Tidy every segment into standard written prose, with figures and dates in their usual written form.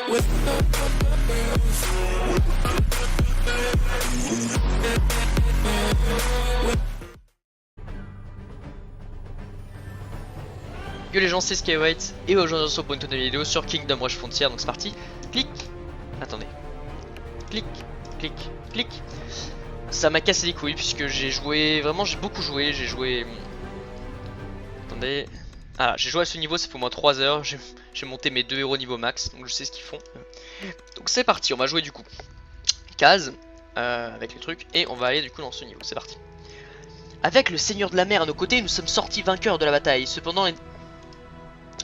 Yo les gens, c'est Skywhite et aujourd'hui on se retrouve pour une nouvelle vidéo sur Kingdom Rush Frontier. Donc c'est parti, clic, attendez, clic, clic, clic. Ça m'a cassé les couilles puisque j'ai joué, vraiment j'ai beaucoup joué, j'ai joué... Attendez... Ah, j'ai joué à ce niveau, ça fait au moins 3 heures, j'ai monté mes 2 héros niveau max, donc je sais ce qu'ils font. Donc c'est parti, on va jouer du coup Kaz avec les trucs et on va aller du coup dans ce niveau, c'est parti. Avec le Seigneur de la Mer à nos côtés, nous sommes sortis vainqueurs de la bataille. Cependant,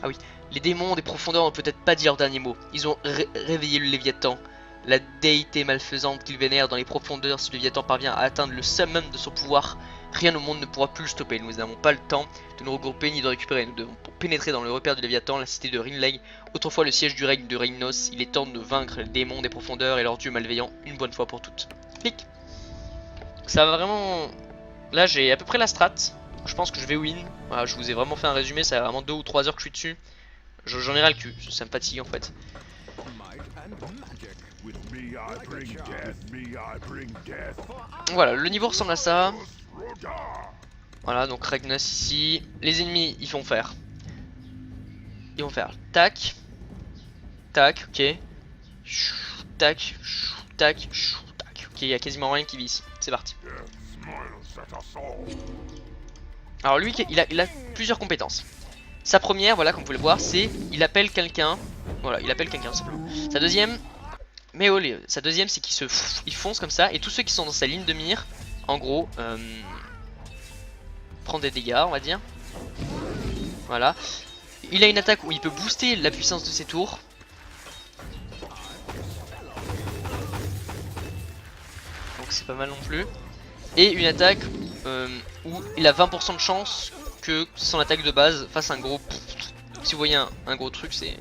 ah oui, les démons des profondeurs n'ont peut-être pas dit leurs derniers mots. Ils ont réveillé le Léviathan, la déité malfaisante qu'ils vénèrent dans les profondeurs. Si le Léviathan parvient à atteindre le summum de son pouvoir, rien au monde ne pourra plus le stopper. Nous n'avons pas le temps de nous regrouper ni de récupérer. Nous devons pénétrer dans le repère du Léviathan, la cité de Rinleg, autrefois le siège du règne de Rhynos. Il est temps de vaincre les démons des profondeurs et leurs dieux malveillants une bonne fois pour toutes. Clic. Ça va vraiment... Là j'ai à peu près la strat. Je pense que je vais win. Voilà, je vous ai vraiment fait un résumé, ça a vraiment 2 ou 3 heures que je suis dessus. J'en ai ras le cul, ça me fatigue en fait. Voilà, le niveau ressemble à ça. Voilà, donc Ragnas ici. Les ennemis, ils vont faire tac, tac, ok. Tac, tac, tac. Ok, il y a quasiment rien qui vit ici. C'est parti. Alors lui, il a plusieurs compétences. Sa première, voilà, comme vous pouvez le voir, c'est il appelle quelqu'un. Voilà, il appelle quelqu'un simplement. Sa deuxième, sa deuxième, c'est qu'il fonce comme ça et tous ceux qui sont dans sa ligne de mire, en gros, prend des dégâts, on va dire. Voilà. Il a une attaque où il peut booster la puissance de ses tours. Donc c'est pas mal non plus. Et une attaque où il a 20% de chance que son attaque de base fasse un gros... Si vous voyez un gros truc, c'est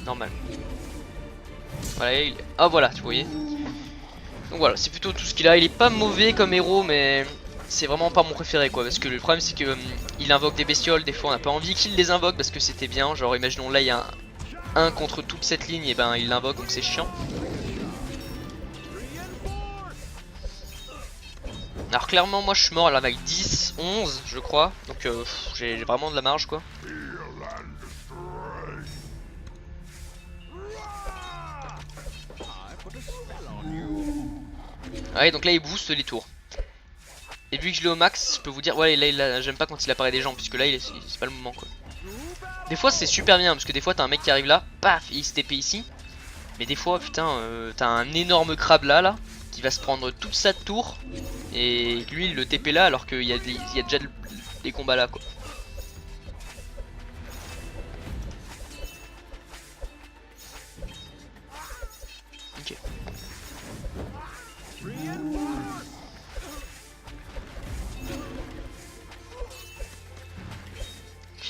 normal. Voilà, ah voilà, tu voyais. Donc voilà, c'est plutôt tout ce qu'il a. Il est pas mauvais comme héros, mais c'est vraiment pas mon préféré quoi. Parce que le problème c'est que il invoque des bestioles. Des fois on n'a pas envie qu'il les invoque parce que c'était bien. Genre imaginons là il y a un contre toute cette ligne, et ben il l'invoque donc c'est chiant. Alors clairement moi je suis mort là avec 10, 11 je crois. Donc j'ai vraiment de la marge quoi. Ouais, donc là il booste les tours. Et vu que je l'ai au max, je peux vous dire, ouais là j'aime pas quand il apparaît des gens puisque là c'est pas le moment quoi. Des fois c'est super bien parce que des fois t'as un mec qui arrive là, paf, il se TP ici. Mais des fois putain t'as un énorme crabe là qui va se prendre toute sa tour et lui il le TP là alors qu'il y a déjà des combats là quoi. Ok.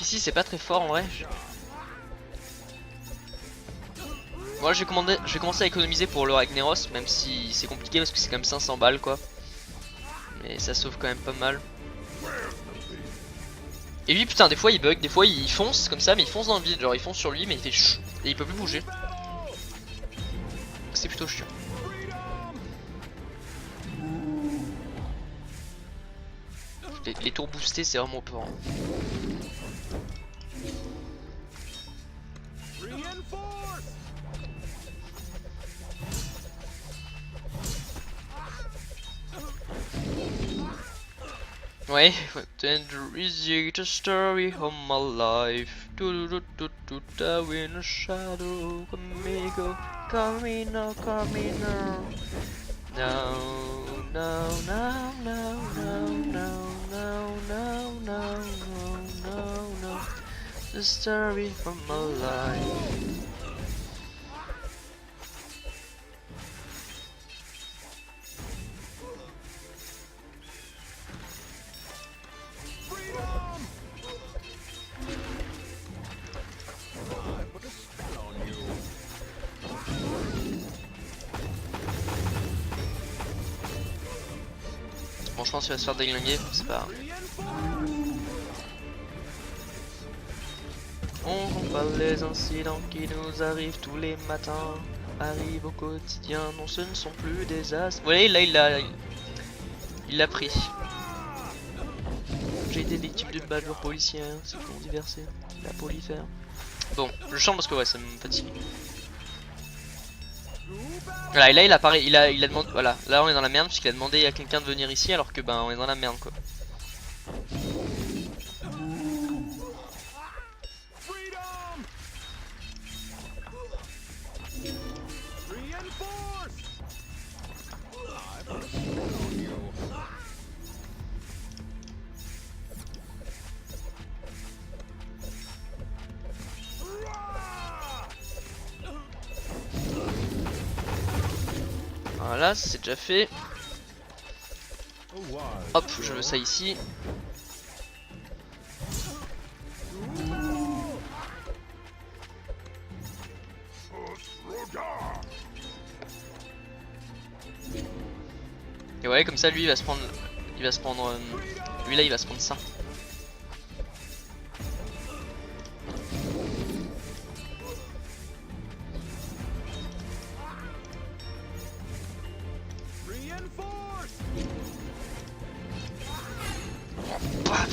Ici c'est pas très fort en vrai. Moi je vais commencer à économiser pour le Ragnaros, même si c'est compliqué parce que c'est quand même 500 balles quoi. Mais ça sauve quand même pas mal. Et lui putain des fois il bug, des fois il fonce comme ça mais il fonce dans le vide, genre il fonce sur lui mais il fait chut et il peut plus bouger. C'est plutôt chiant. Les tours boostés c'est vraiment peur. Hein. Ouais, tender is it a story of my life. Do do do do do in a shadow, amigo, camino, camino. No, no, no, no, no, no, no, no, no, no, no, no. The story of my life. Bon, je pense qu'il va se faire déglinguer, c'est pas grave. On va les incidents qui nous arrivent tous les matins arrivent au quotidien. Non, ce ne sont plus des as. Vous voyez, là, il l'a pris. J'ai été victime d'une bavure policière, c'est tout diversé. La polifère. Bon, je chante parce que ouais, ça me fatigue. Voilà, et là il apparaît, il a demandé, voilà, là on est dans la merde puisqu'il a demandé à quelqu'un de venir ici alors que ben on est dans la merde quoi. Voilà, c'est déjà fait. Hop, je veux ça ici. Et ouais, comme ça lui il va se prendre, lui là il va se prendre ça. Paf.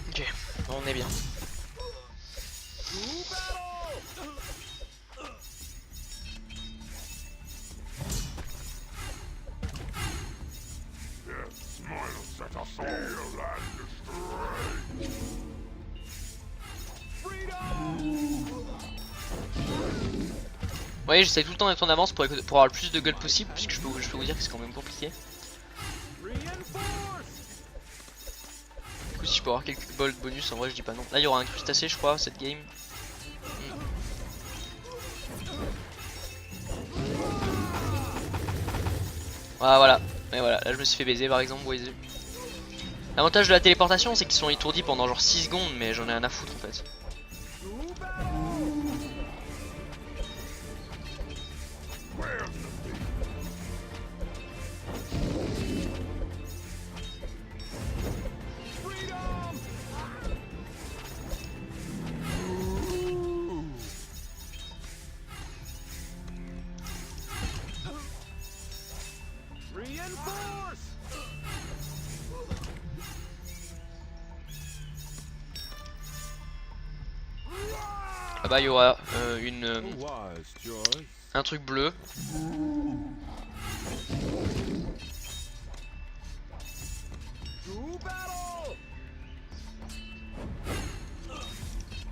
Ok, on est bien. Ouais, j'essaie tout le temps d'être en avance pour avoir le plus de gueule possible, puisque je peux vous dire que c'est quand même compliqué. Du coup, si je peux avoir quelques balles de bonus, en vrai, je dis pas non. Là, il y aura un crustacé, je crois, cette game. Ah, voilà. Et voilà, là, je me suis fait baiser par exemple, vous voyez. L'avantage de la téléportation, c'est qu'ils sont étourdis pendant genre 6 secondes, mais j'en ai rien à foutre en fait. Là-bas, il y aura un truc bleu.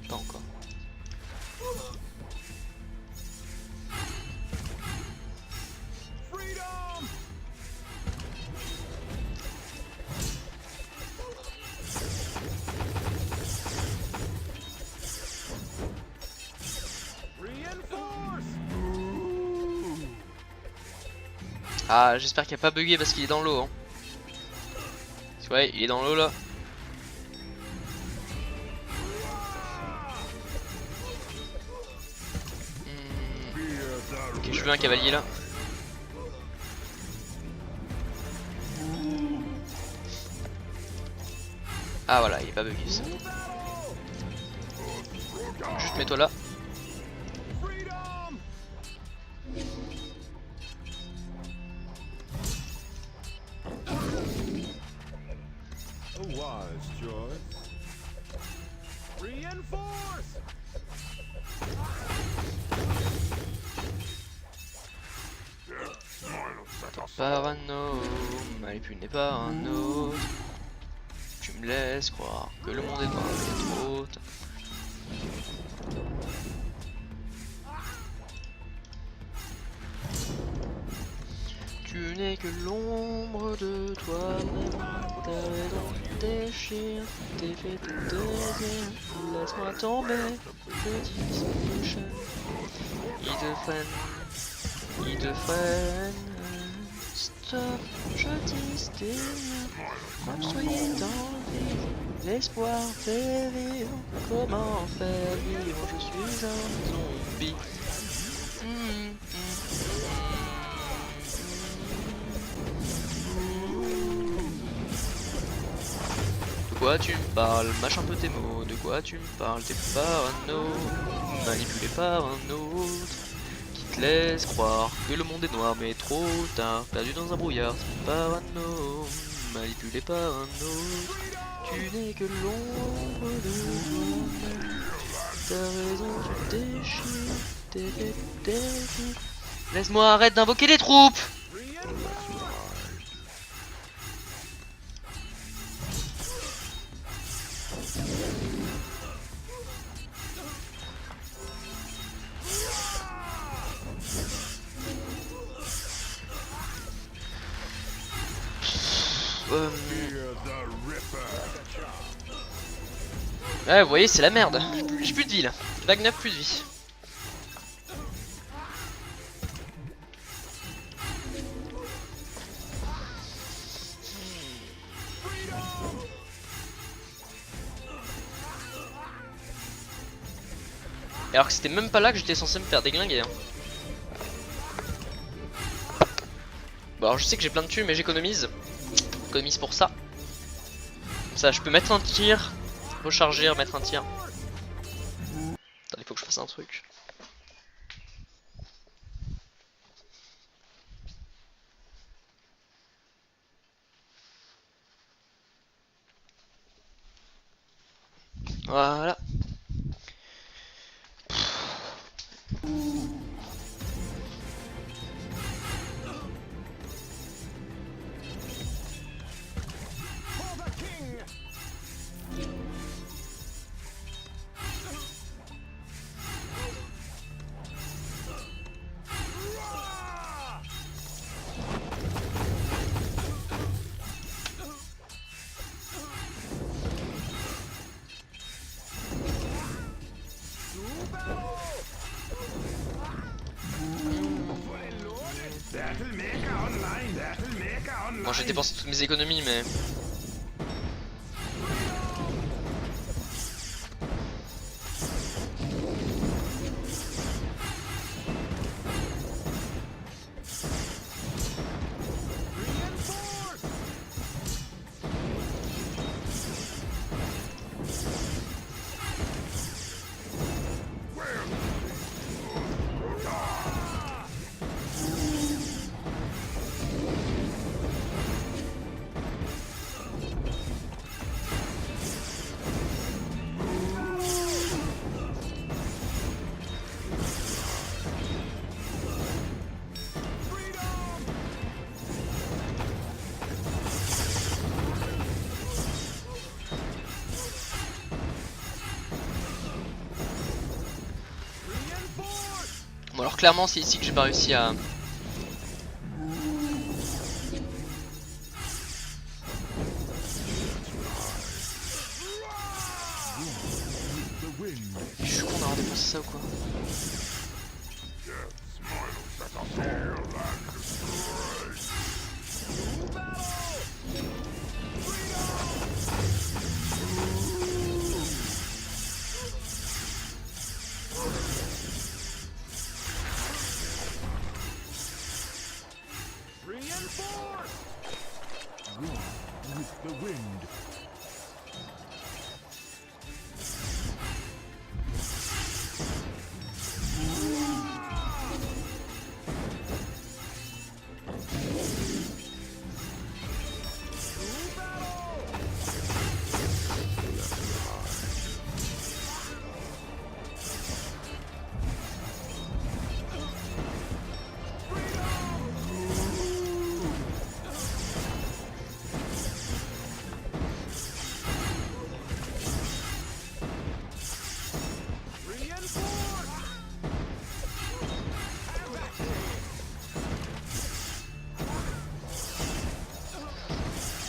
Pas encore. Ah, j'espère qu'il a pas bugué parce qu'il est dans l'eau. Hein. Ouais, il est dans l'eau là. Ok, je veux un cavalier là. Ah voilà, il est pas bugué ça. Juste mets-toi là. Parano, Malipune n'est pas un autre. Tu me laisses croire que le monde est noir et trop. Tu n'es que l'ombre de toi-même. Ta raison déchire, tes faits te désirent. Laisse-moi tomber, petit solution. Ils te freinent. Stop, je dis, comme soyez dans le vide. L'espoir fait vivre, comment faire vivre, je suis un zombie. De quoi tu me parles, mâche un peu tes mots, de quoi tu me parles, t'es parano, manipulé par un autre, qui te laisse croire que le monde est noir mais trop tard, perdu dans un brouillard, t'es parano, manipulé par un autre, tu n'es que l'ombre de toi-même, t'as raison, tu déchires, laisse-moi, arrête d'invoquer les troupes. Ouais, vous voyez, c'est la merde. J'ai plus de vie là. Vague 9, plus de vie. Alors que c'était même pas là que j'étais censé me faire déglinguer. Hein. Bon, alors je sais que j'ai plein de thunes, mais j'économise. J'économise pour ça. Comme ça, je peux mettre un tir, recharger, remettre un tir. Attends, il faut que je fasse un truc. Voilà. Bon, j'ai dépensé toutes mes économies, mais... Bon, alors clairement, c'est ici que j'ai pas réussi à... Je suis con d'avoir dépensé ça ou quoi?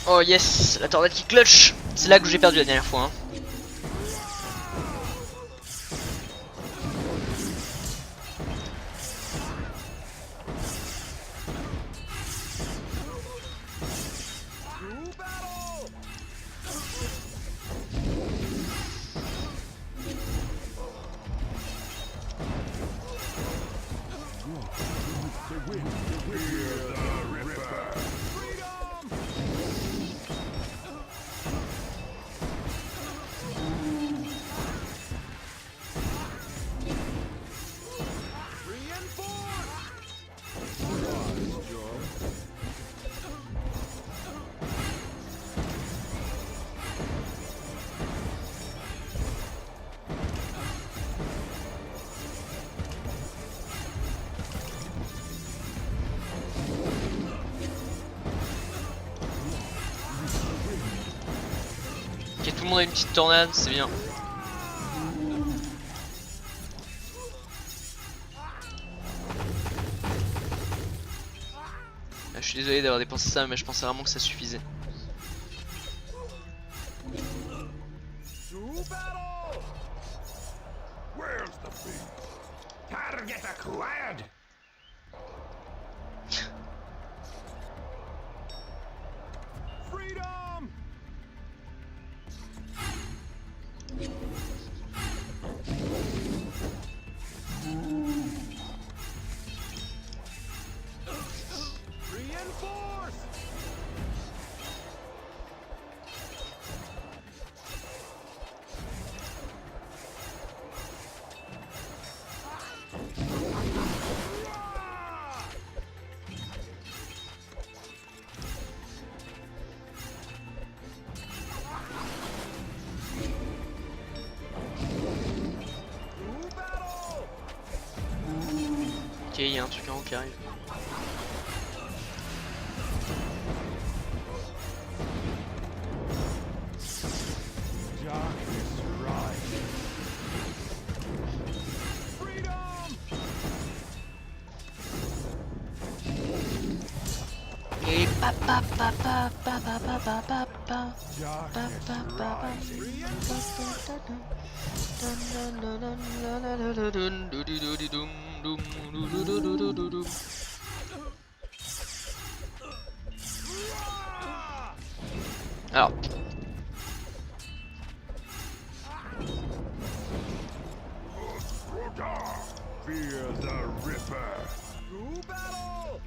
Oh yes, la tornade qui clutch. C'est là que j'ai perdu la dernière fois. Hein. Ok, tout le monde a une petite tornade, c'est bien. Ah, je suis désolé d'avoir dépensé ça, mais je pensais vraiment que ça suffisait. Target acquired. Freedom. Reinforce. Ok, il y a un truc en haut qui arrive. Et pa pa pa pa pa pa pa pa pa pa pa pa pa pa. Alors, Fear the Ripper. To battle.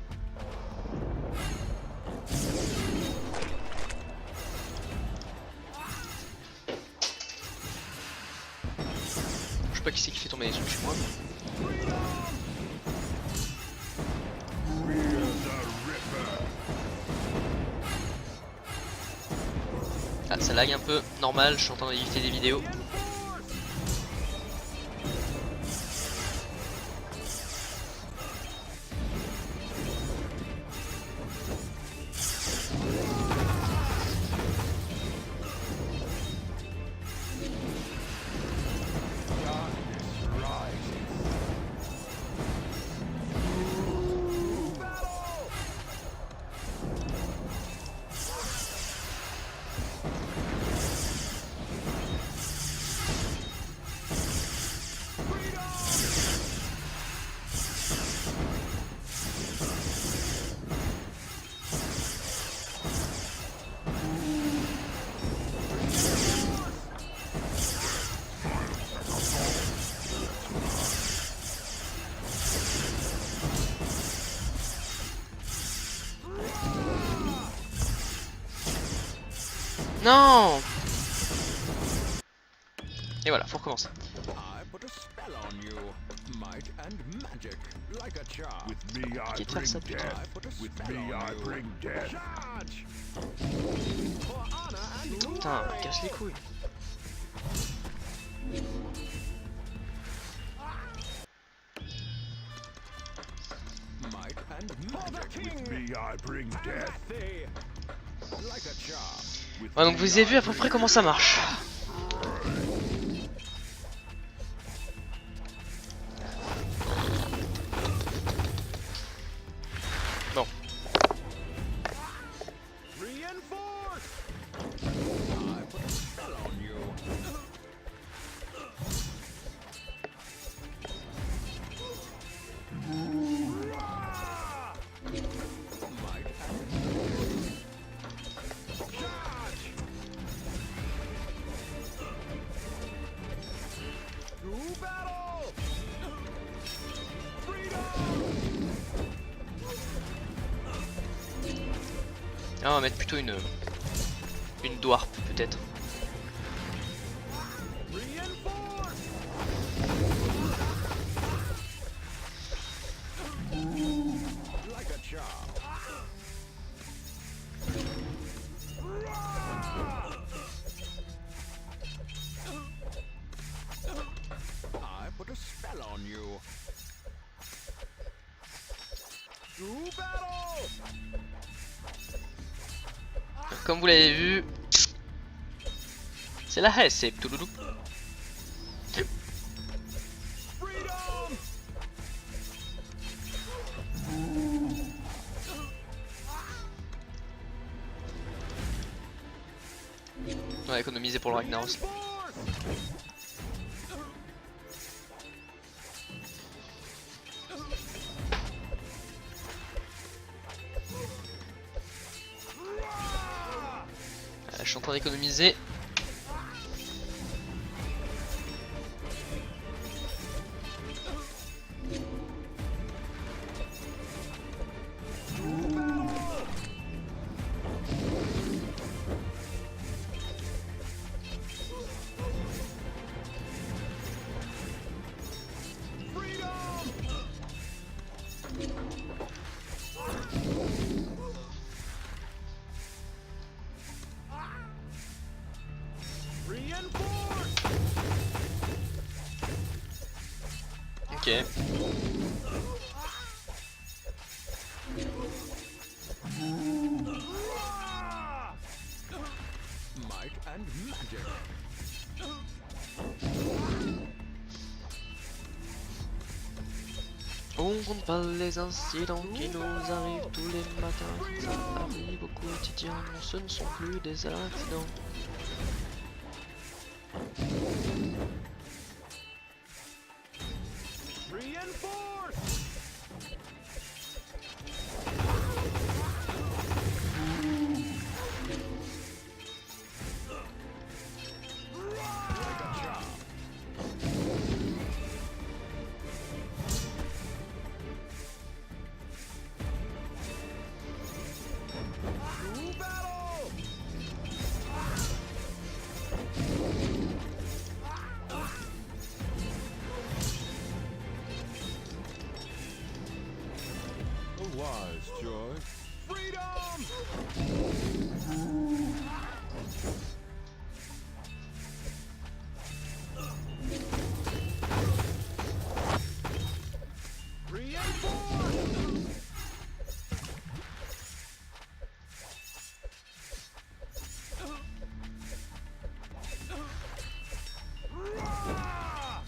je sais pas qui c'est qui fait tomber les trucs chez moi. Fear the Ripper. Ah, ça lag un peu, normal, je suis en train d'éditer des vidéos. Non. Et voilà, faut recommencer. I put a spell on you. Might and magic, like a charm. With me I Qui est de faire bring ça, putain. death. I put a spell on you. Bring death. Charge. For honor and Putain, casse les couilles. might and magic. With me I bring death. Like a charm. With Ouais, donc me vous avez I vu à peu près comment ça marche. Bon. Reinforce. I put a spell on you. Might and charge. Ah, on va mettre plutôt une dwarf peut-être. Like a charm. I put a spell on you. To battle! Comme vous l'avez vu, c'est la haie, c'est Touloulou. Freedom! On va économiser pour le Ragnar aussi. Je suis en train d'économiser. Ok. Might and magic. On compte pas les incidents qui nous arrivent tous les matins. Ça arrive au quotidien, non, ce ne sont plus des accidents. Reinforce! Like a charm. To battle! A wise choice. Freedom! Reinforce! Rah!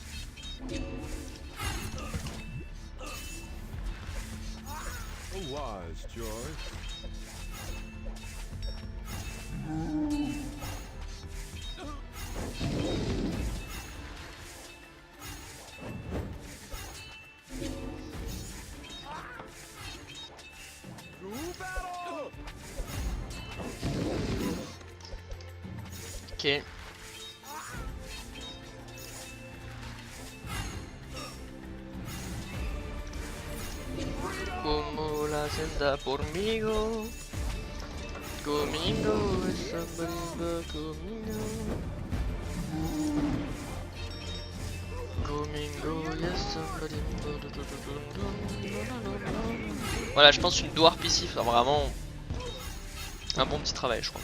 A wise choice. To battle! Ok. Como la senda pormigo. Conmigo es somebody conmigo. Conmigo yes somebody. Voilà, je pense une dwarf ici, enfin, vraiment un bon petit travail, je crois.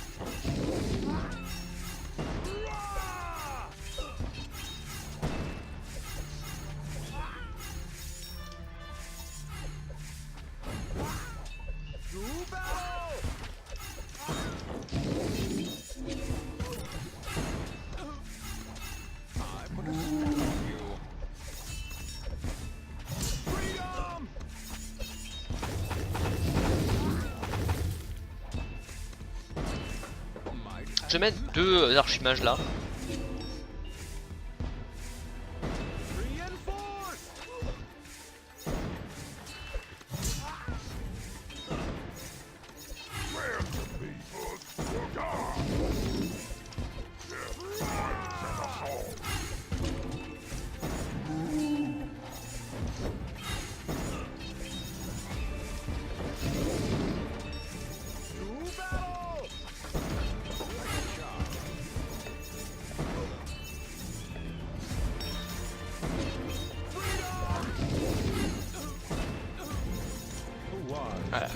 To battle! I put a spell on you. Freedom! Might Je vais mettre deux archimages là. reinforce! To battle! Voilà.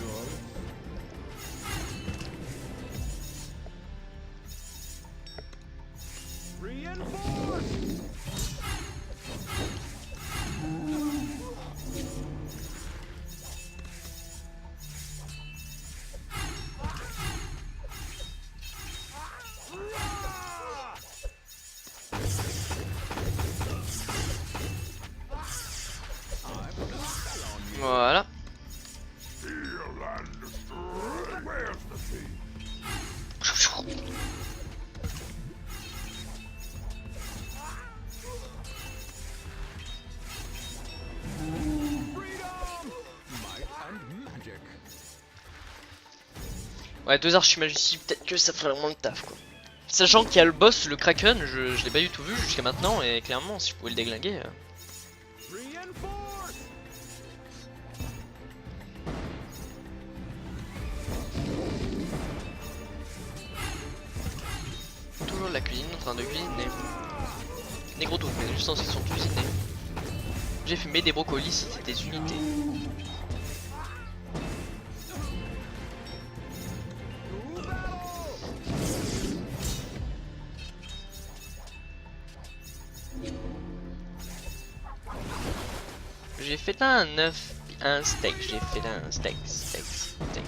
Voilà. Ouais, 2 archimagiciens, peut-être que ça ferait vraiment le taf quoi. Sachant qu'il y a le boss, le Kraken, je l'ai pas du tout vu jusqu'à maintenant et clairement si je pouvais le déglinguer. Toujours la cuisine en train de cuisiner. Négro tout, mais juste en section de cuisiner. J'ai fumé des brocolis, c'était des unités. J'ai fait un œuf, un steak, j'ai fait un steak,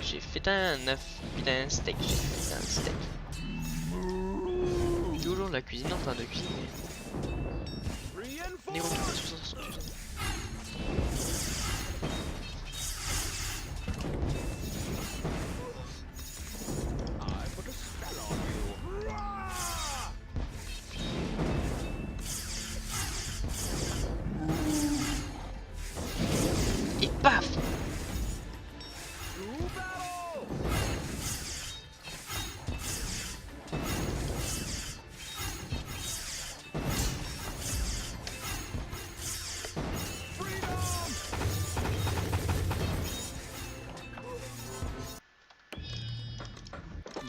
j'ai fait un œuf, un steak, j'ai fait un steak. Toujours la cuisine en train de cuisiner. Négro tout, mais sous son cuisine. Et paf!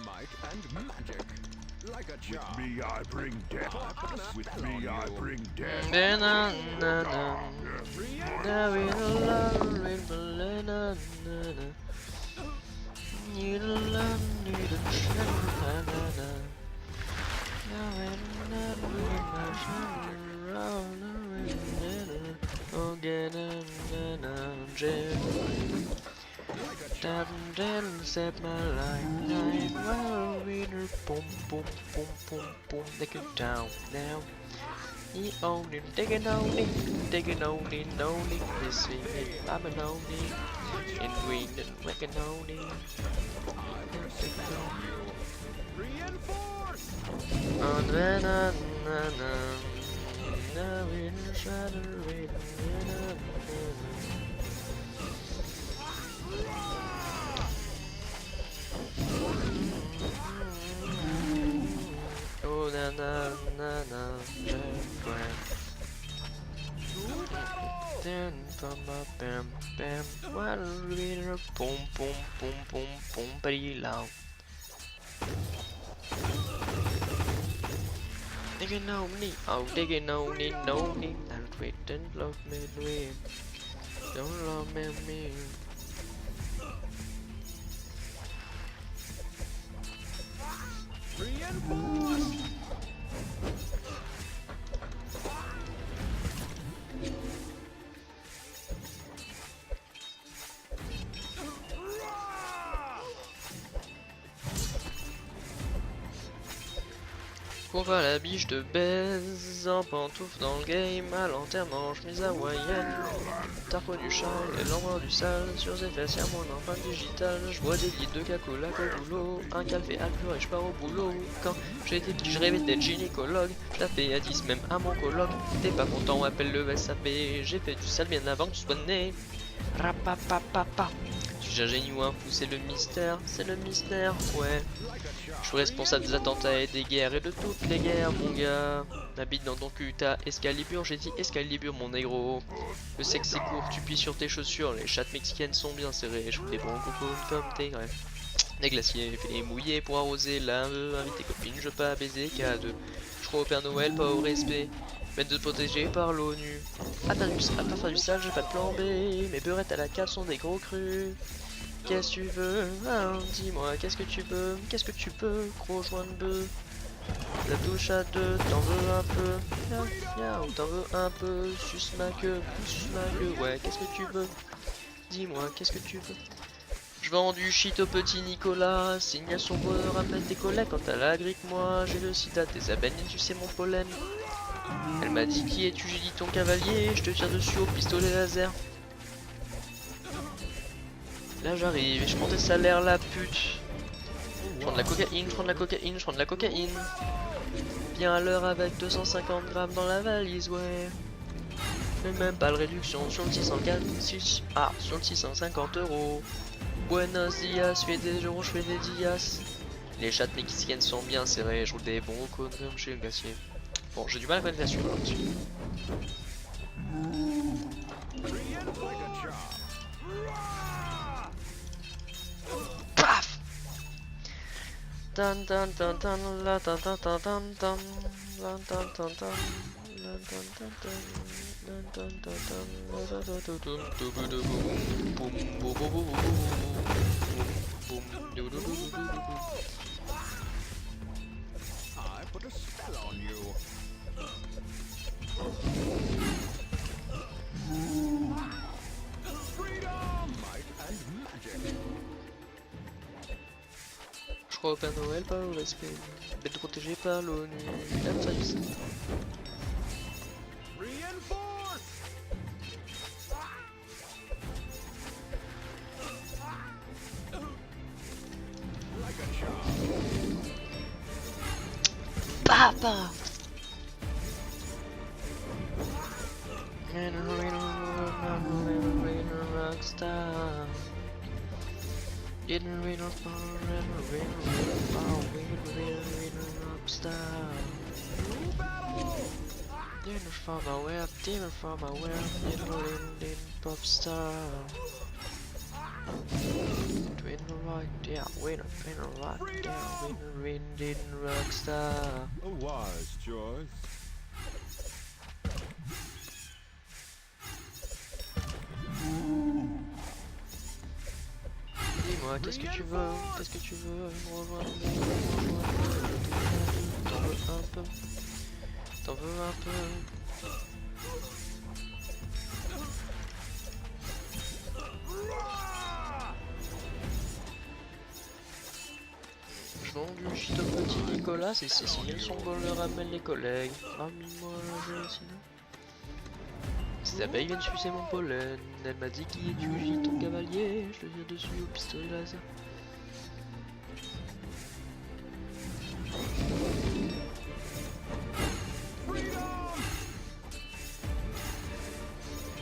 Might and magic. Like a charm. With me I bring death. With me I bring death. Set my life well winner boom boom boom boom boom take it down now. He only take it only this thing I'm an only and we didn't make an only. On the na na na now in the shadow oh na na na na then from a bam bam what a reader boom boom boom boom boom pretty loud. They know me, oh they know me, and wait and love me, don't love me. Reinforce! On va la biche de baise, en pantoufle dans le game, à l'enterrement, chemise hawaïenne, tarpo du châle et l'endroit du sale, sur ses fesses y'a mon empreinte digitale, je bois des litres de Coca-Cola au boulot, un café à pur et je pars au boulot, quand j'étais petit je rêvais d'être gynécologue, je tapais à 10 même à mon coloc, t'es pas content appelle le SAP, j'ai fait du sale bien avant que tu sois né, rapapapapa. Suis-je un génie ou un fou, c'est le mystère, ouais. Je suis responsable des attentats et des guerres et de toutes les guerres, mon gars. Habite dans ton cul, t'as Excalibur, j'ai dit Excalibur, mon négro. Le sexe c'est court, tu pies sur tes chaussures, les chattes mexicaines sont bien serrées, je fous des bons cocos comme tes greffes. Des glaciers, fais les mouillés pour arroser la invite tes copines, je pas baiser K2. Je crois au Père Noël, pas au respect. Mais de protéger par l'ONU. À part faire du sale, j'ai pas de plan B. Mes beurrettes à la cave sont des gros crus. Qu'est-ce que tu veux? Ah, dis-moi, qu'est-ce que tu veux? Qu'est-ce que tu peux? Gros joint de bœuf. La touche à deux, t'en veux un peu? Ou t'en veux un peu? Suce ma queue, ouais, qu'est-ce que tu veux? Dis-moi, qu'est-ce que tu veux? Je vends du shit au petit Nicolas, signe à son bonheur, ramène tes collègues. Quand t'as la grippe, moi j'ai le sida, tes abeilles, tu sais mon pollen. Elle m'a dit qui es-tu, j'ai dit ton cavalier, je te tire dessus au pistolet laser. Là j'arrive et je prends tes salaires la pute. Je prends de la cocaïne, je prends de la cocaïne, je prends de la cocaïne. Viens à l'heure avec 250 grammes dans la valise, ouais. Mais même pas de réduction sur le 646. Ah, sur le 650 €. Buenos dias, je fais des euros, je fais des dias. Les chattes mexicaines sont bien serrées, je roule des bons cônes comme chez le glacier. Bon, j'ai du mal à connaître la suite là-dessus. Paf! Tan tan tan tan la tan tan tan tan tan la tan tan tan la tan tan tan la tan tan tan la tan tan tan boum boum boum boum I put a spell on you. Freedom, might and magic. Je crois au Père Noël, pas au respect. Bête protégée par l'ONU. M5. Reinforce. Like a charm. Papa! Rockstar. Didn't read on forever, rockstar. Didn't from my web, didn't from my web, didn't pop star. Twin right, yeah, winner, right, yeah, winner, didn't rockstar. A wise choice. Dis-moi, qu'est-ce que tu veux? Qu'est-ce que tu veux? T'en veux un peu? T'en veux un peu? Je vends du shit au petit Nicolas, c'est Cécile, son bonheur ramène les collègues. Ramène-moi la sinon. Ces abeilles viennent sucer mon pollen. Elle m'a dit qui es-tu, j'ai ton cavalier. Je le tire dessus au pistolet laser.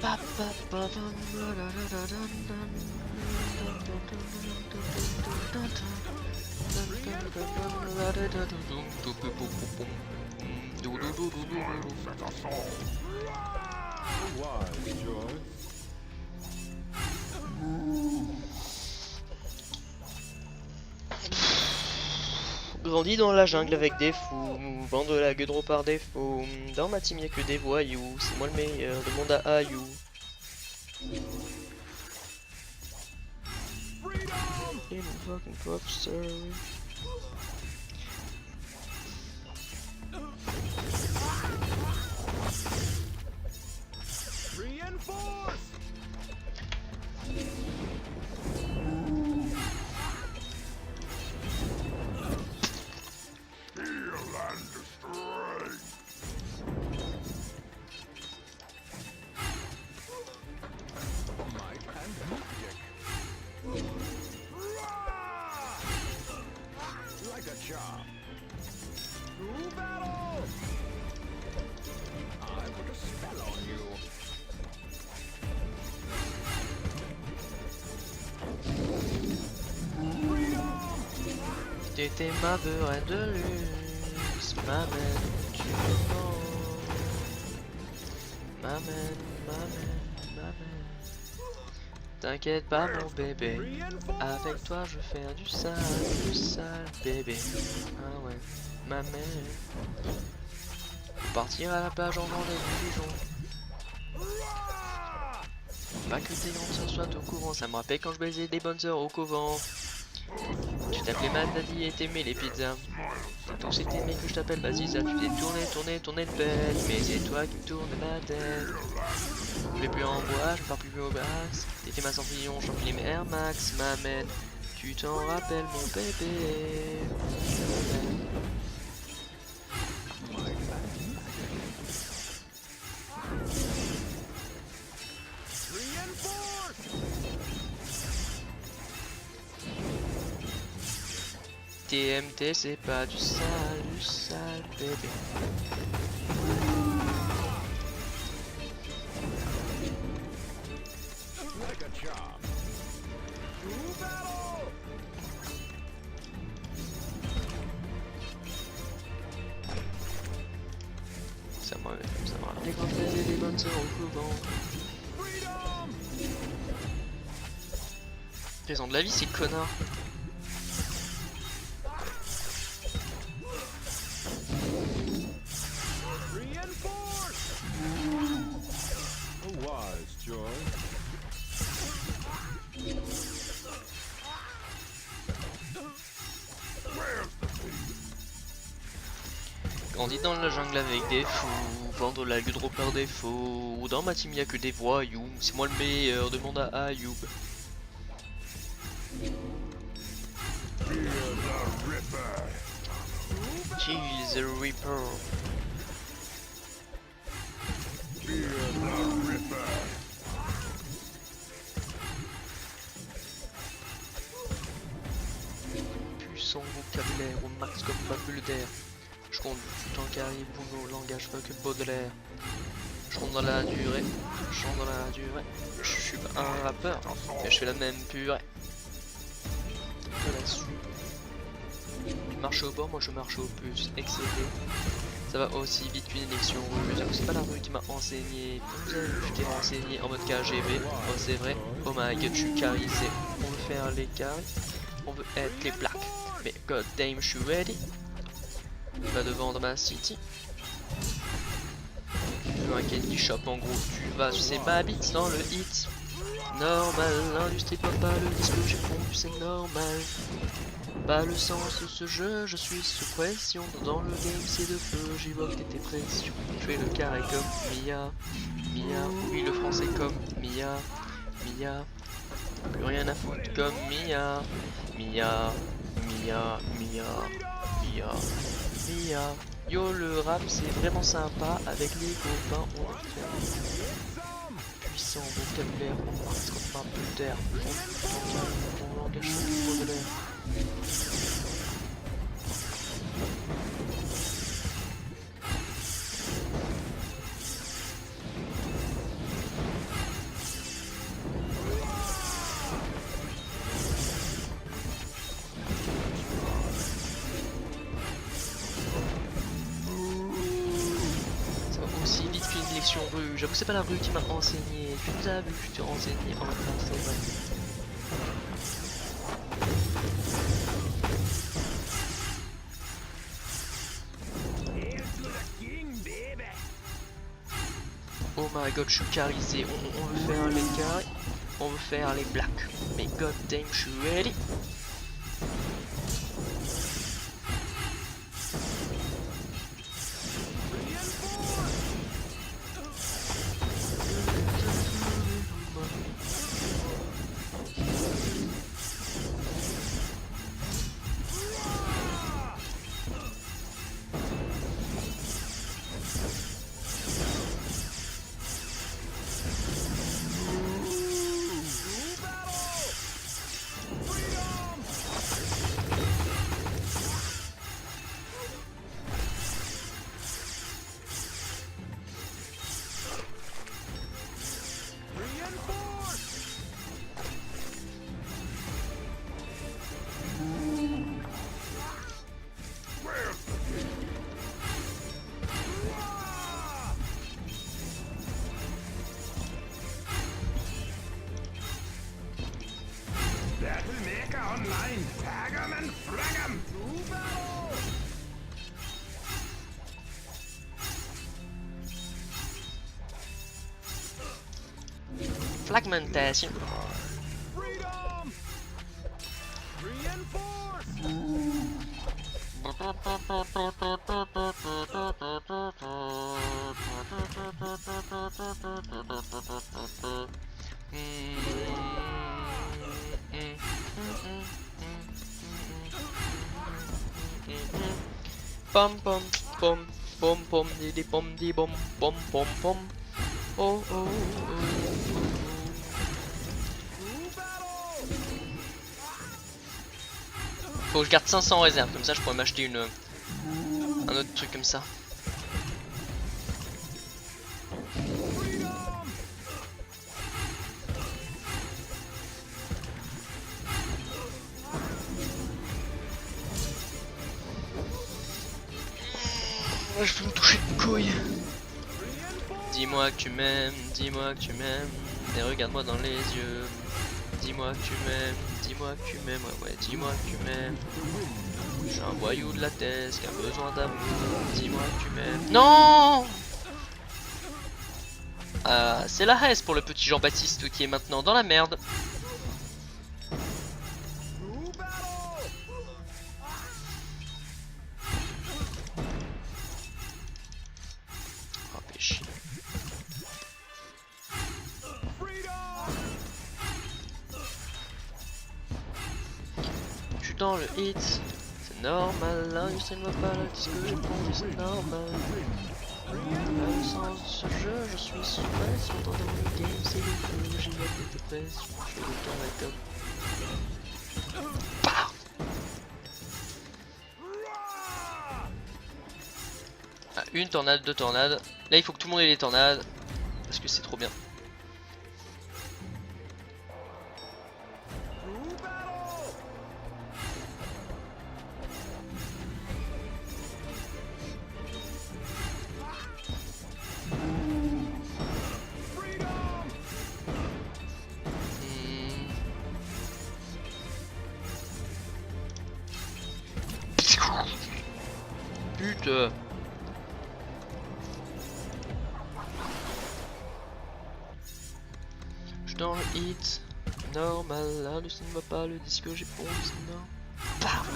A wise choice. Grandi dans la jungle avec des fous, vendre la gueudreau par défaut. Dans ma team y'a que des voyous, c'est moi le meilleur, demande à Ayou. In a fucking popstar. Reinforce. Might and magic. Like a charm. To battle. I put a spell on you. T'étais ma beurre de luxe, m'amène, tu me mens. M'amène. T'inquiète pas mon bébé, avec toi je fais du sale bébé. Ah ouais, m'amène. Partir à la plage en vendant des pigeons. pas que tes grandes sœurs soient au courant. Ça me rappelle quand je baisais des bonnes sœurs au couvent. Tu t'appelais Mad Daddy et t'aimais les pizzas. T'es tous et t'aimais que je t'appelle Baziza. Tu t'es tourné le pelle. Mais c'est toi qui me tourne la tête. Je vais plus en bois, je pars plus au basse. T'étais ma champignon, champignon Air Max, m'amène. Tu t'en rappelles mon bébé. TMT c'est pas du sale bébé. Like a chop. To battle! Ça me rappelait quand je faisais des bonnes sœurs au couvent. Freedom! Raison de la vie c'est connard. Reinforce! A wise choice. Grandis dans la jungle avec des fous, vendre la gueule par défaut. Ou dans ma team y'a que des voyous, c'est moi le meilleur, demande à Ayoub. Kill the Reaper. Puissant vocabulaire au max comme ma bulle d'air. Je compte tout en carré, Bruno, langage pas que Baudelaire. Je compte dans la durée, je compte dans la durée. Je suis pas un rappeur, mais je fais la même purée. Là-dessus. Tu marches au bord, moi je marche au puce, excédé. Ça va aussi vite qu'une élection rouge. C'est pas la rue qui m'a enseigné. Je t'ai renseigné en mode KGB. Oh c'est vrai, oh my god, je suis carisé. On veut faire les carrés, on veut être les plaques. Mais god damn, je suis ready. Va devant dans ma city. Tu veux un candy shop en gros, tu vas sucer ma bite dans le hit. Normal, l'industrie pop pas le disque que j'ai fondu, c'est normal. Pas le sens de ce jeu, je suis sous pression. Dans le game c'est de feu, j'évoque tes pressions. Je fais le carré comme Mia, Mia, oui le français comme Mia, Mia. Plus rien à foutre comme Mia, Mia, Mia, Mia, Mia, Mia. Yo le rap c'est vraiment sympa, avec les copains on va faire puissant vocabulaire, on marche comme un peu d'air. Ton langage chaud de l'air. Ça va aussi vite qu'une élection rue. J'avoue que c'est pas la rue qui m'a enseigné. Tu nous as vu, je t'ai renseigné en même temps, c'est vrai. Oh my god, je suis carisé. On veut faire les carrés, on veut faire les blacks. Mais god damn, je suis ready. Battlemaker Online, tag'em and frag'em! To battle! fragmentation. Freedom! Reinforce! Pom pom pom pom pom di pom di bom pom pom pom. Oh oh oh. Faut que je garde 500 en réserve, comme ça je pourrais m'acheter un autre truc comme ça. Je vais me toucher de couilles. Dis-moi que tu m'aimes, dis-moi que tu m'aimes, et regarde-moi dans les yeux. Dis-moi que tu m'aimes, dis-moi que tu m'aimes, ouais, dis-moi que tu m'aimes. Je suis un voyou de la thèse qui a besoin d'amour. Dis-moi que tu m'aimes. Non. C'est la haine pour le petit Jean-Baptiste qui est maintenant dans la merde. Oh péché. Je suis dans le hit. C'est normal, l'industrie ne va pas le disque que j'ai pondu, c'est normal. Dans le sens de ce jeu, je suis sous pression, dans le game, c'est le feu, j'y vais de pression, je fais le temps avec top. Ah, une tornade, deux tornades. Là il faut que tout le monde ait les tornades, parce que c'est trop bien. Putain. Je suis dans le hit. Normal, l'industrie ne va pas le disque que j'ai pondu, c'est normal. Bam.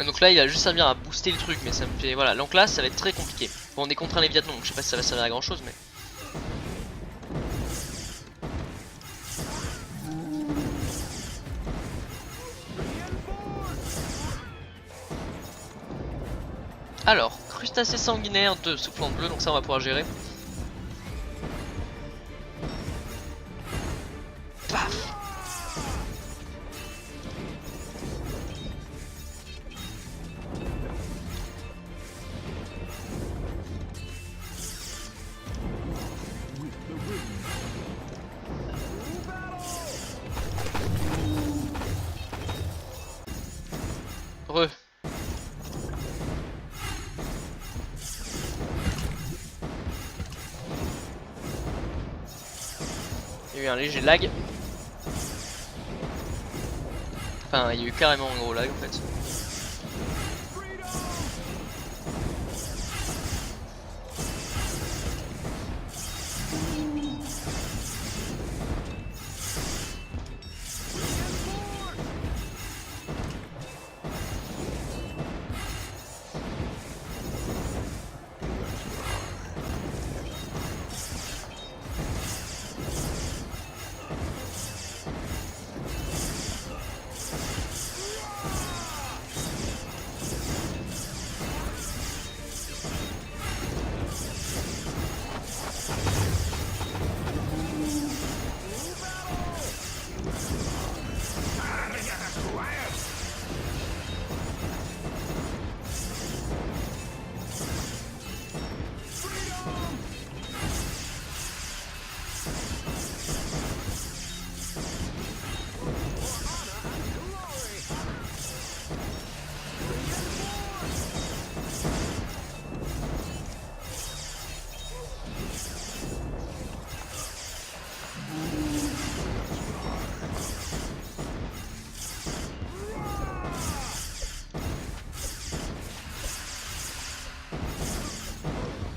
Donc là il va juste servir à booster le truc, mais ça me fait voilà, donc là ça va être très compliqué. Bon, on est contre un Léviathan, donc je sais pas si ça va servir à grand chose, mais alors, crustacé sanguinaire de soufflant bleu, donc ça on va pouvoir gérer. Paf. Re. Il y a eu un léger lag. Enfin, il y a eu carrément un gros lag en fait.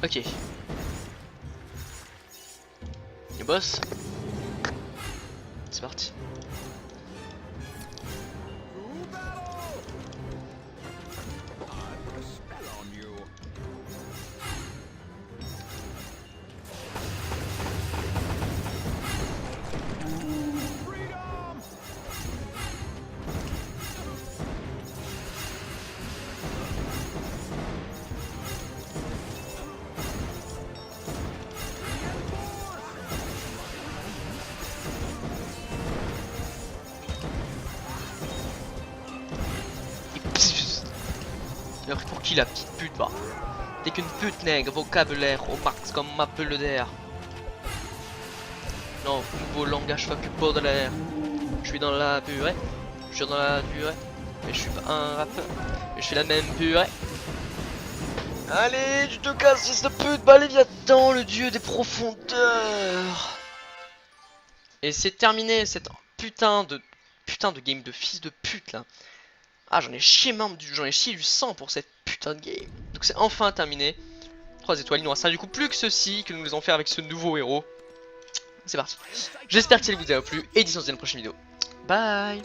Ok. Le boss. C'est parti. To battle! I put a spell on you. Freedom! Et pss. Il a pris pour qui la petite pute va? T'es qu'une pute nègre, vocabulaire au max comme m'appelle d'air. Non, nouveau langage fuck Baudelaire. Je suis dans la purée, je suis dans la purée. Mais je suis pas un rappeur, mais je fais la même purée. Allez, tu te casses, fils de pute, bah Léviathan, le dieu des profondeurs. Et c'est terminé cette putain de game de fils de pute là. Ah, j'en ai chié du sang pour cette putain de game. Donc c'est enfin terminé. 3 étoiles, il nous reste du coup plus que ceci que nous allons faire avec ce nouveau héros. C'est parti. J'espère que ça vous a plu et dis-nous dans une prochaine vidéo. Bye.